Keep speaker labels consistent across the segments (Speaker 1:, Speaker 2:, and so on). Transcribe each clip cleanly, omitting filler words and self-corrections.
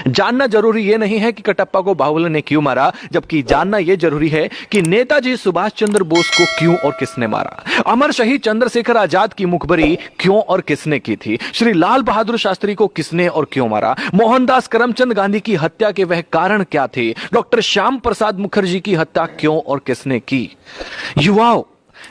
Speaker 1: जानना जरूरी यह नहीं है कि कटप्पा को बाहुबली ने क्यों मारा, जबकि जानना यह जरूरी है कि नेताजी सुभाष चंद्र बोस को क्यों और किसने मारा। अमर शहीद चंद्रशेखर आजाद की मुखबरी क्यों और किसने की थी। श्री लाल बहादुर शास्त्री को किसने और क्यों मारा। मोहनदास करमचंद गांधी की हत्या के वह कारण क्या थे। डॉक्टर श्याम प्रसाद मुखर्जी की हत्या क्यों और किसने की। युवाओं,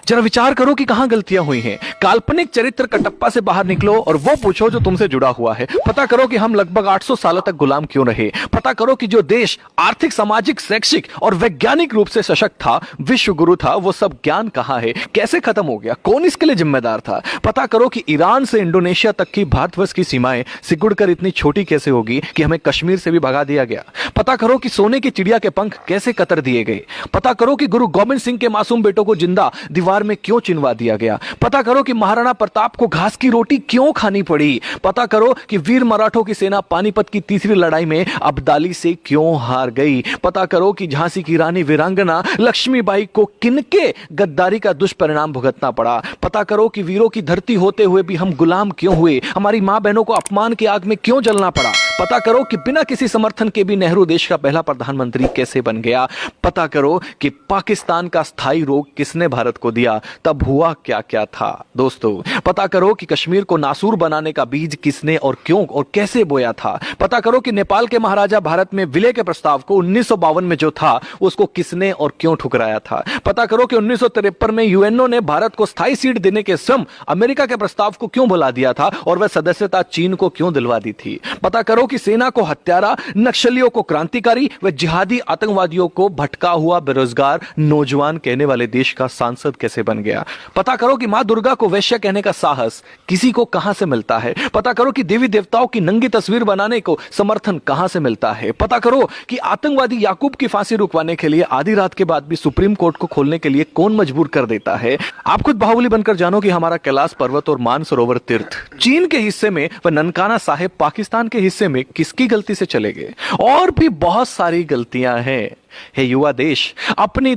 Speaker 1: जरा विचार करो कि कहां गलतियां हुई हैं। काल्पनिक चरित्र कटप्पा से बाहर निकलो और वो पूछो जो तुमसे जुड़ा हुआ है। पता करो कि हम लगभग 800 सालों तक गुलाम क्यों रहे। पता करो कि जो देश आर्थिक, सामाजिक, शैक्षिक और वैज्ञानिक रूप से सशक्त था, विश्व गुरु था, वो सब ज्ञान कहां है, कैसे खत्म हो गया, कौन इसके लिए जिम्मेदार था। पता करो कि ईरान से इंडोनेशिया तक की भारतवर्ष की सीमाएं सिकुड़कर इतनी छोटी कैसे होगी कि हमें कश्मीर से भी भगा दिया गया। पता करो कि सोने की चिड़िया के पंख कैसे कतर दिए गए। पता करो कि गुरु गोविंद सिंह के मासूम बेटों को जिंदा दीवार में क्यों चिनवा दिया गया। पता करो कि महाराणा प्रताप को घास की रोटी क्यों खानी पड़ी। पता करो कि वीर मराठों की सेना पानीपत की तीसरी लड़ाई में अब्दाली से क्यों हार गई। पता करो कि झांसी की रानी वीरांगना लक्ष्मीबाई को किनके गद्दारी का दुष्परिणाम भुगतना पड़ा। पता करो कि वीरों की धरती होते हुए भी हम गुलाम क्यों हुए। हमारी मां बहनों को अपमान की आग में क्यों जलना पड़ा। पता करो कि बिना किसी समर्थन के भी नेहरू देश का पहला प्रधानमंत्री कैसे बन गया। पता करो कि पाकिस्तान का स्थायी रोग किसने भारत को दिया, तब हुआ क्या क्या था। दोस्तों, पता करो कि कश्मीर को नासूर बनाने का बीज किसने और क्यों और कैसे बोया था। पता करो कि नेपाल के महाराजा भारत में विलय के प्रस्ताव को 1952 में जो था उसको किसने और क्यों ठुकराया था। पता करो कि 1953 में यूएनओ ने भारत को स्थायी सीट देने के स्वयं अमेरिका के प्रस्ताव को क्यों भुला दिया था और वह सदस्यता चीन को क्यों दिलवा दी थी। पता करो कि सेना को हत्यारा, नक्सलियों को क्रांतिकारी व जिहादी आतंकवादियों को भटका हुआ बेरोजगार नौजवान कहने वाले देश का सांसद कैसे बन गया। पता करो कि मां दुर्गा को वैश्य कहने का साहस किसी को कहां से मिलता है। पता करो कि देवी देवताओं की नंगी तस्वीर बनाने को समर्थन कहां से मिलता है। पता करो कि आतंकवादी याकूब की फांसी रुकवाने के लिए आधी रात के बाद भी सुप्रीम कोर्ट को खोलने के लिए कौन मजबूर कर देता है। आप खुद बाहुबली बनकर जानो कि हमारा कैलाश पर्वत और मानसरोवर तीर्थ चीन के हिस्से में व ननकाना साहेब पाकिस्तान के हिस्से में किसकी गलती से चले गए। और भी बहुत सारी गलतियां हैं। हे युवा देश, अपनी